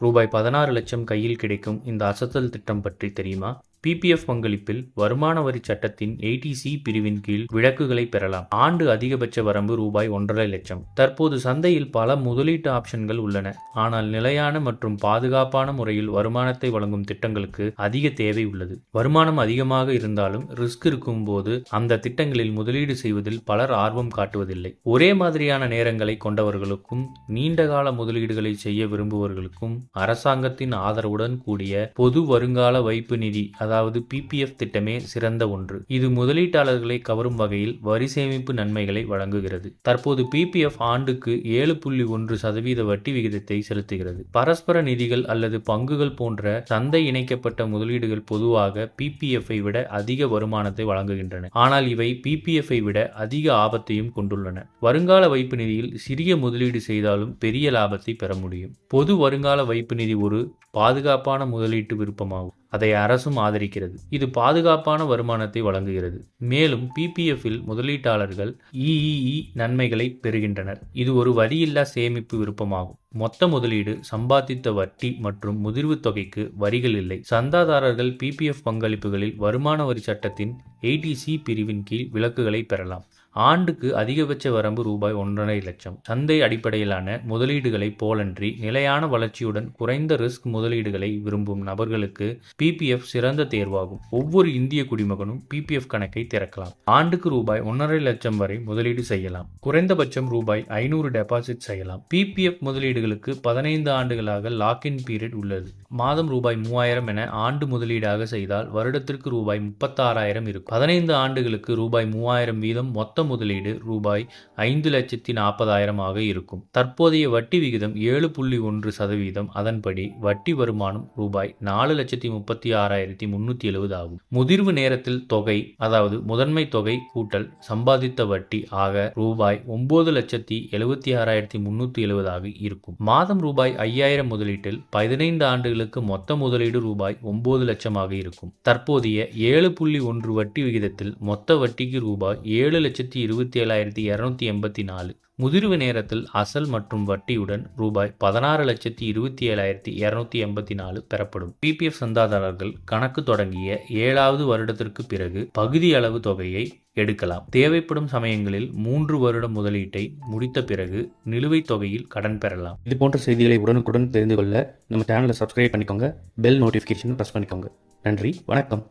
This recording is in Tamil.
ரூபாய் 16 லட்சம் கையில் கிடைக்கும் இந்த அசத்தல் திட்டம் பற்றி தெரியுமா? பிபிஎஃப் பங்களிப்பில் வருமான வரி சட்டத்தின் 80C பிரிவின் கீழ் விலக்குகளை பெறலாம். ஆண்டு அதிகபட்ச வரம்பு ரூபாய் 1,50,000 லட்சம். தற்போது சந்தையில் பல முதலீட்டு ஆப்ஷன்கள் உள்ளன. ஆனால் நிலையான மற்றும் பாதுகாப்பான முறையில் வருமானத்தை வழங்கும் திட்டங்களுக்கு அதிக தேவை உள்ளது. வருமானம் அதிகமாக இருந்தாலும் ரிஸ்க் இருக்கும் போது அந்த திட்டங்களில் முதலீடு செய்வதில் பலர் ஆர்வம் காட்டுவதில்லை. ஒரே மாதிரியான நேரங்களை கொண்டவர்களுக்கும் நீண்டகால முதலீடுகளை செய்ய விரும்புபவர்களுக்கும் அரசாங்கத்தின் ஆதரவுடன் கூடிய பொது வருங்கால வைப்பு நிதி அதாவது பிபிஎஃப் திட்டமே சிறந்த ஒன்று. இது முதலீட்டாளர்களை கவரும் வகையில் வரி சேமிப்பு நன்மைகளை வழங்குகிறது. தற்போது பிபிஎஃப் ஆண்டுக்கு 7.1% வட்டி விகிதத்தை செலுத்துகிறது. பரஸ்பர நிதிகள் அல்லது பங்குகள் போன்ற சந்தை இணைக்கப்பட்ட முதலீடுகள் பொதுவாக பிபிஎஃப்-ஐ விட அதிக வருமானத்தை வழங்குகின்றன. ஆனால் இவை பிபிஎஃப்-ஐ விட அதிக ஆபத்தையும் கொண்டுள்ளன. வருங்கால வைப்பு நிதியில் சிறிய முதலீடு செய்தாலும் பெரிய லாபத்தை பெற முடியும். பொது வருங்கால வைப்பு நிதி ஒரு பாதுகாப்பான முதலீட்டு விருப்பமாகும். அதை அரசும் ஆதரிக்கிறது. இது பாதுகாப்பான வருமானத்தை வழங்குகிறது. மேலும் பிபிஎஃப்-இல் முதலீட்டாளர்கள் இஇஇ நன்மைகளை பெறுகின்றனர். இது ஒரு வரியில்லா சேமிப்பு விருப்பமாகும். மொத்த முதலீடு, சம்பாதித்த வட்டி மற்றும் முதிர்வு தொகைக்கு வரிகள் இல்லை. சந்தாதாரர்கள் பிபிஎஃப் பங்களிப்புகளில் வருமான வரி சட்டத்தின் 80C பிரிவின் கீழ் விலக்குகளை பெறலாம். ஆண்டுக்கு அதிகபட்ச வரம்பு ரூபாய் 1,50,000 லட்சம். சந்தை அடிப்படையிலான முதலீடுகளை போலன்றி நிலையான வளர்ச்சியுடன் குறைந்த ரிஸ்க் முதலீடுகளை விரும்பும் நபர்களுக்கு பிபிஎஃப் சிறந்த தேர்வாகும். ஒவ்வொரு இந்திய குடிமகனும் பிபிஎஃப் கணக்கை திறக்கலாம். ஆண்டுக்கு ரூபாய் 1,50,000 லட்சம் வரை முதலீடு செய்யலாம். குறைந்தபட்சம் ரூபாய் 500 டெபாசிட் செய்யலாம். பிபிஎஃப் முதலீடுகளுக்கு 15 ஆண்டுகளாக லாக்-இன் பீரியட் உள்ளது. மாதம் ரூபாய் 3,000 என ஆண்டு முதலீடாக செய்தால் வருடத்திற்கு ரூபாய் 36,000 இருக்கும். 15 ஆண்டுகளுக்கு ரூபாய் 3,000 வீதம் மொத்த முதலீடு ரூபாய் 5,40,000 ஆக இருக்கும். தற்போதைய வட்டி விகிதம் 7.1%. அதன்படி வட்டி வருமானம் ரூபாய் 4,36,370 ஆகும். முதிர்வு நேரத்தில் தொகை அதாவது முதன்மை தொகை கூட்டல் சம்பாதித்த வட்டி ஆக ரூபாய் 9,76,370 ஆக இருக்கும். மாதம் ரூபாய் 5,000 முதலீட்டில் 15 ஆண்டுகளுக்கு மொத்த முதலீடு ரூபாய் 9 லட்சமாக இருக்கும். தற்போதைய 7.1 வட்டி விகிதத்தில் மொத்த வட்டிக்கு ரூபாய் 7,27,284. முதிர்வு நேரத்தில் அசல் மற்றும் வட்டியுடன் ரூபாய் 16,27,284 பெறப்படும். பிபிஎஃப் சந்தாதாரர்கள் கணக்கு தொடங்கிய 7வது வருடத்திற்கு பிறகு பகுதி அளவு தொகையை எடுக்கலாம். தேவைப்படும் சமயங்களில் 3 வருட முதலீட்டை முடித்த பிறகு நிலுவைத் தொகையில் கடன் பெறலாம். இது போன்ற செய்திகளை உடனுக்குடன் தெரிந்து கொள்ள நம்ம சேனலை சப்ஸ்கிரைப் பண்ணிக்கோங்க. பெல் நோட்டிஃபிகேஷன் ப்ரெஸ் பண்ணிக்கோங்க. நன்றி, வணக்கம்.